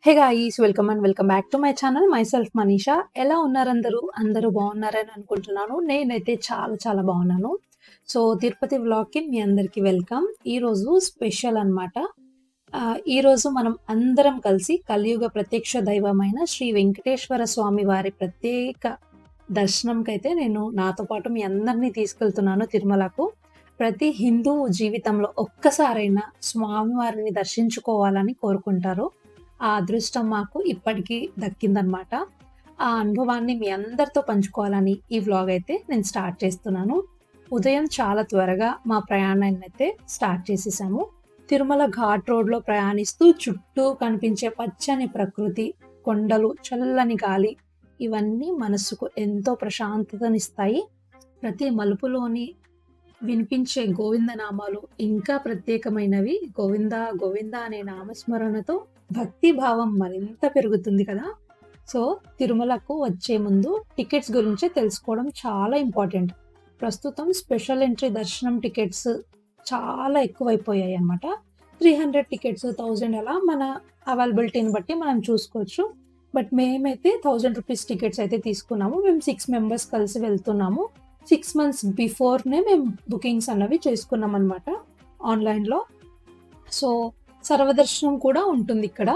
Hey guys! Welcome and welcome back to my channel. My self Manisha. ఎలా ఉన్నారందరూ? అందరూ బాగున్నారని అనుకుంటున్నాను. నేనైతే చాలా చాలా బాగున్నాను. సో, తిరుపతి వ్లాగ్‌కి మీ అందరికీ వెల్కమ్. ఈరోజు స్పెషల్ అన్నమాట. ఈరోజు మనం అందరం కలిసి కలియుగ ప్రత్యక్ష దైవమైన శ్రీ వెంకటేశ్వర స్వామి వారి ప్రత్యేక దర్శనంకైతే నేను నాతో పాటు మీ అందరిని తీసుకెళ్తున్నాను తిరుమలకు. ప్రతి హిందువు జీవితంలో ఒక్కసారైనా స్వామివారిని దర్శించుకోవాలని కోరుకుంటారు. ఆ అదృష్టం మాకు ఇప్పటికి దక్కిందనమాట. ఆ అనుభవాన్ని మీ అందరితో పంచుకోవాలని ఈ వ్లాగ్ అయితే నేను స్టార్ట్ చేస్తున్నాను. ఉదయం చాలా త్వరగా మా ప్రయాణాన్నయితే స్టార్ట్ చేసేసాము. తిరుమల ఘాట్ రోడ్‌లో ప్రయాణిస్తూ చుట్టూ కనిపించే పచ్చని ప్రకృతి, కొండలు, చల్లని గాలి ఇవన్నీ మనస్సుకు ఎంతో ప్రశాంతతనిస్తాయి. ప్రతి మలుపులోని వినిపించే గోవిందనామాలు ఇంకా ప్రత్యేకమైనవి. గోవింద గోవింద అనే నామస్మరణతో భక్తి భావం మరింత పెరుగుతుంది కదా! సో, తిరుమలకు వచ్చే ముందు టికెట్స్ గురించి తెలుసుకోవడం చాలా ఇంపార్టెంట్. ప్రస్తుతం స్పెషల్ ఎంట్రీ దర్శనం టికెట్స్ చాలా ఎక్కువైపోయాయన్నమాట. 300 టికెట్స్, 1000 అలా మన అవైలబిలిటీని బట్టి మనం చూసుకోవచ్చు. బట్ మేమైతే రూ. 1000 టికెట్స్ అయితే తీసుకున్నాము. మేము 6 మెంబర్స్ కలిసి వెళ్తున్నాము. 6 మంత్స్ బిఫోర్‌నే మేము బుకింగ్స్ అన్నవి చేసుకున్నామనమాట ఆన్‌లైన్‌లో. సో, సర్వదర్శనం కూడా ఉంటుందిక్కడ.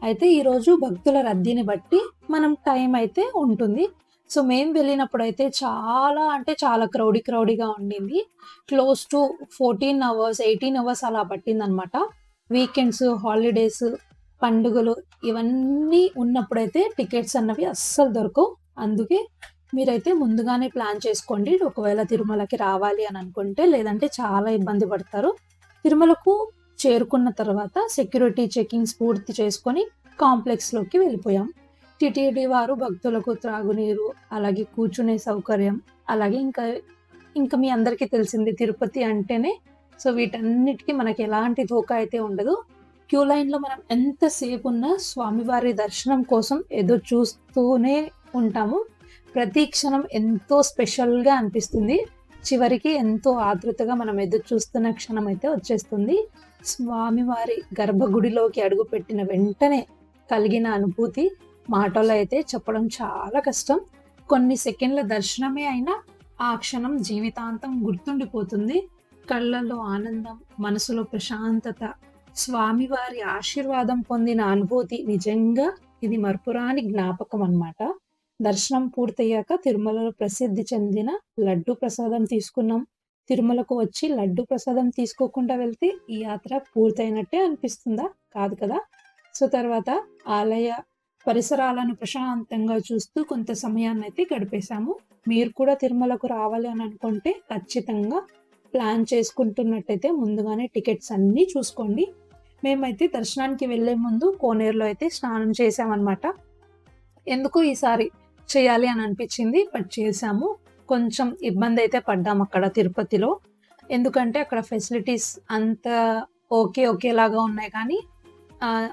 అయితే ఈరోజు భక్తుల రద్దీని బట్టి మనం టైం అయితే ఉంటుంది. సో, మేము వెళ్ళినప్పుడైతే చాలా అంటే చాలా క్రౌడీగా ఉండింది. క్లోజ్ టు 14 అవర్స్, 18 అవర్స్ అలా పట్టిందనమాట. వీకెండ్స్, హాలిడేస్, పండుగలు ఇవన్నీ ఉన్నప్పుడైతే టికెట్స్ అన్నవి అస్సలు దొరకవు. అందుకే మీరైతే ముందుగానే ప్లాన్ చేసుకోండి. ఒకవేళ తిరుమలకి రావాలి అని అనుకుంటే, లేదంటే చాలా ఇబ్బంది పడతారు. తిరుమలకు చేరుకున్న తర్వాత సెక్యూరిటీ చెకింగ్స్ పూర్తి చేసుకొని కాంప్లెక్స్‌లోకి వెళ్ళిపోయాం. టీటీడీ వారు భక్తులకు త్రాగునీరు, అలాగే కూర్చునే సౌకర్యం, అలాగే ఇంకా మీ అందరికీ తెలిసిందే తిరుపతి అంటేనే సో, వీటన్నిటికి మనకి ఎలాంటి ధోకా అయితే ఉండదు. క్యూ లైన్‌లో మనం ఎంతసేపున్నా స్వామివారి దర్శనం కోసం ఎదురు చూస్తూనే ఉంటాము. ప్రతి క్షణం ఎంతో స్పెషల్‌గా అనిపిస్తుంది. చివరికి ఎంతో ఆతృతగా మనం ఎదురు చూస్తున్న క్షణం అయితే వచ్చేస్తుంది. స్వామివారి గర్భగుడిలోకి అడుగుపెట్టిన వెంటనే కలిగిన అనుభూతి మాటల్లో అయితే చెప్పడం చాలా కష్టం. కొన్ని సెకండ్ల దర్శనమే అయినా ఆ క్షణం జీవితాంతం గుర్తుండిపోతుంది. కళ్ళల్లో ఆనందం, మనసులో ప్రశాంతత, స్వామివారి ఆశీర్వాదం పొందిన అనుభూతి నిజంగా ఇది మరపురాని జ్ఞాపకం అన్నమాట. దర్శనం పూర్తయ్యాక తిరుమలలో ప్రసిద్ధి చెందిన లడ్డూ ప్రసాదం తీసుకున్నాం. తిరుమలకు వచ్చి లడ్డూ ప్రసాదం తీసుకోకుండా వెళ్తే ఈ యాత్ర పూర్తయినట్టే అనిపిస్తుందా? కాదు కదా! సో, తర్వాత ఆలయ పరిసరాలను ప్రశాంతంగా చూస్తూ కొంత సమయాన్నయితే గడిపేశాము. మీరు కూడా తిరుమలకు రావాలి అని అనుకుంటే ఖచ్చితంగా ప్లాన్ చేసుకుంటున్నట్టయితే ముందుగానే టికెట్స్ అన్నీ చూసుకోండి. మేమైతే దర్శనానికి వెళ్ళే ముందు కోనేరులో అయితే స్నానం చేశామన్నమాట. ఎందుకో ఈసారి చేయాలి అని అనిపించింది. బట్ చేశాము. కొంచెం ఇబ్బందయితే పడ్డాం అక్కడ తిరుపతిలో. ఎందుకంటే అక్కడ ఫెసిలిటీస్ అంతా ఒకేలాగా ఉన్నాయి కానీ ఆహ్,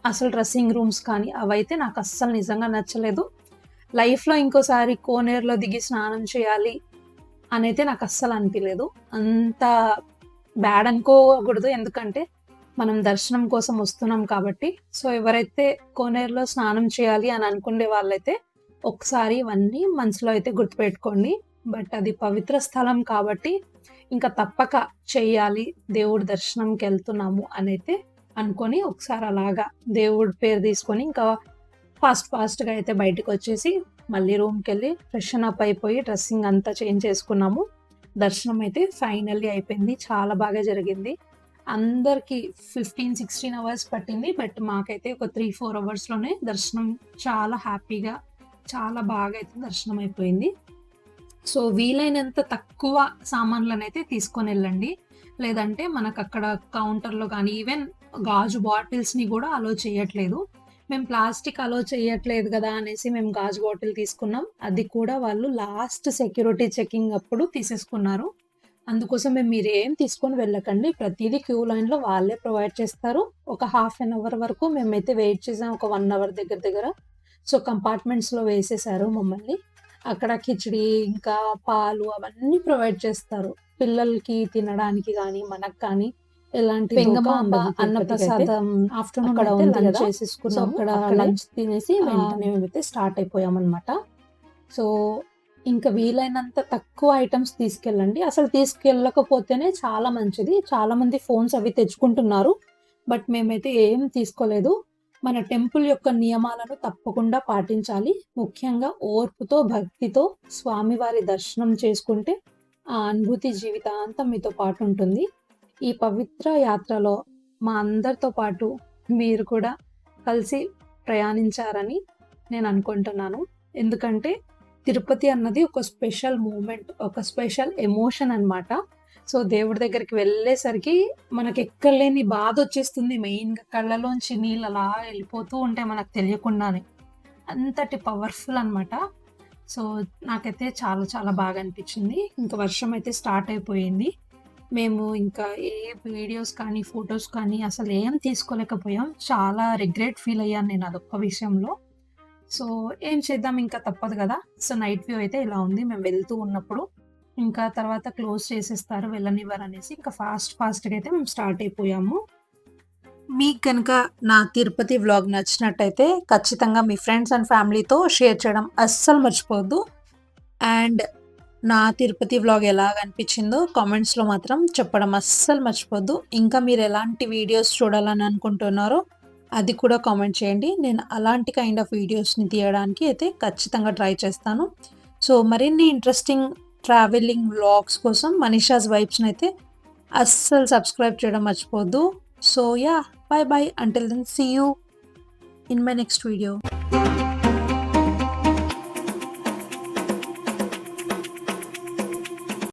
అసలు డ్రెస్సింగ్ రూమ్స్ కానీ అవైతే నాకు అస్సలు నిజంగా నచ్చలేదు. లైఫ్‌లో ఇంకోసారి కోనేరులో దిగి స్నానం చేయాలి అనైతే నాకు అస్సలు అనిపియలేదు. అంత బ్యాడ్ అనుకోకూడదు. ఎందుకంటే మనం దర్శనం కోసం వస్తున్నాం కాబట్టి. సో, ఎవరైతే కోనేరులో స్నానం చేయాలి అని అనుకునే వాళ్ళైతే ఒకసారి ఇవన్నీ మనసులో అయితే గుర్తుపెట్టుకోండి. బట్ అది పవిత్ర స్థలం కాబట్టి ఇంకా తప్పక చెయ్యాలి. దేవుడి దర్శనంకెళ్తున్నాము అనైతే అనుకోని ఒకసారి అలాగా దేవుడి పేరు తీసుకొని ఇంకా ఫాస్ట్‌గా అయితే బయటికొచ్చేసి మళ్ళీ రూమ్‌కెళ్ళి ఫ్రెషన్ అప్ అయిపోయి డ్రెస్సింగ్ అంతా చేంజ్ చేసుకున్నాము. దర్శనం అయితే ఫైనల్లీ అయిపోయింది. చాలా బాగా జరిగింది. అందరికి 15, 16 అవర్స్ పట్టింది. బట్ మాకైతే ఒక 3, 4 అవర్స్‌లోనే దర్శనం చాలా హ్యాపీగా, చాలా బాగా అయితే దర్శనం అయిపోయింది. సో, వీలైనంత తక్కువ సామాన్లనైతే తీసుకొనెళ్ళండి. లేదంటే మనకక్కడ కౌంటర్‌లో గానీ, ఈవెన్ గాజు బాటిల్స్‌ని గూడా అలో చేయట్లేదు. మేము ప్లాస్టిక్ అలో చేయట్లేదు గదా! అనేసి మేము గాజు బాటిల్ తీసుకున్నాం. అది కూడా వాళ్ళు లాస్ట్ సెక్యూరిటీ చెకింగ్ అప్పుడు తీసేసుకున్నారు. అందుకోసం మీరేం తీసుకొని వెళ్ళకండి. ప్రతీదీ క్యూ లైన్‌లో వాళ్ళే ప్రొవైడ్ చేస్తారు. ఒక హాఫ్ ఎన్ అవర్ వరకు మేమైతే వెయిట్ చేసాం. ఒక 1 అవర్ దగ్గర. సో, కంపార్ట్మెంట్స్‌లో వేసేశారు మమ్మల్ని. అక్కడ కిచిడి, ఇంకా పాలు అవన్నీ ప్రొవైడ్ చేస్తారు. పిల్లలకి తినడానికి గానీ, మనకు కానీ ఎలాంటి వెంగమాంబ అన్నప్రసాదం ఆఫ్టర్నూన్ అక్కడ అయితే ఉంది లంచ్ కదా. సో చేసేసుకున్నాము. అక్కడ అక్కడే లంచ్ తినేసి వెంటనే మేమైతే స్టార్ట్ అయిపోయామన్నమాట. సో ఇంకా వీలైనంత తక్కువ ఐటమ్స్ తీసుకెళ్ళండి. అసలు తీసుకెళ్ళకపోతేనే చాలా మంచిది. చాలా మంది ఫోన్స్ అవి తెచ్చుకుంటున్నారు. బట్ మేమైతే ఏం తీసుకోలేదు. మన టెంపుల్ యొక్క నియమాలను తప్పకుండా పాటించాలి. ముఖ్యంగా ఓర్పుతో, భక్తితో స్వామివారి దర్శనం చేసుకుంటే ఆ అనుభూతి జీవితాంతం మీతో పాటు ఉంటుంది. ఈ పవిత్ర యాత్రలో మా అందరితో పాటు మీరు కూడా కలిసి ప్రయాణించారని నేను అనుకుంటున్నాను. ఎందుకంటే తిరుపతి అన్నది ఒక స్పెషల్ మూమెంట్, ఒక స్పెషల్ ఎమోషన్ అన్నమాట. సో దేవుడి దగ్గరికి వెళ్ళేసరికి మనకెక్కడలేని బాధొచ్చేస్తుంది. మెయిన్‌గా కళ్ళలోంచి నీళ్ళు అలా వెళ్ళిపోతూ ఉంటాయి మనకు తెలియకుండానే. అంతటి పవర్‌ఫుల్ అన్నమాట. సో నాకైతే చాలా చాలా బాగా అనిపించింది. ఇంక వర్షం అయితే స్టార్ట్ అయిపోయింది. మేము ఇంకా ఏ వీడియోస్ కానీ, ఫోటోస్ కానీ అసలేం తీసుకోలేకపోయాం. చాలా రిగ్రెట్ ఫీల్ అయ్యాను నేను అదొక్క విషయంలో. సో ఏం చేద్దాం, ఇంకా తప్పదు గదా! సో నైట్ వ్యూ అయితే ఇలా ఉంది మేము వెళ్తూ ఉన్నప్పుడు. ఇంకా తర్వాత క్లోజ్ చేసేస్తారు వెళ్ళనివ్వరనేసి ఇంకా ఫాస్ట్‌గా అయితే మేము స్టార్ట్ అయిపోయాము. మీకు గనుక నా తిరుపతి వ్లాగ్ నచ్చినట్టయితే ఖచ్చితంగా మీ ఫ్రెండ్స్ అండ్ ఫ్యామిలీతో షేర్ చేయడం అస్సలు మర్చిపోవద్దు. అండ్ నా తిరుపతి వ్లాగ్ ఎలాగ అనిపించిందో కామెంట్స్‌లో మాత్రం చెప్పడం అస్సలు మర్చిపోవద్దు. ఇంకా మీరు ఎలాంటి వీడియోస్ చూడాలని అనుకుంటున్నారో అది కూడా కామెంట్ చేయండి. నేను అలాంటి కైండ్ ఆఫ్ వీడియోస్‌ని తీయడానికి అయితే ఖచ్చితంగా ట్రై చేస్తాను. సో మరిన్ని ఇంట్రెస్టింగ్ ట్రావెలింగ్ వ్లాగ్స్ కోసం మనీషాస్ వైబ్స్‌ని అయితే అస్సలు సబ్స్క్రైబ్ చేయడం మర్చిపోవద్దు. So yeah! Bye bye. Until then see you in my next video.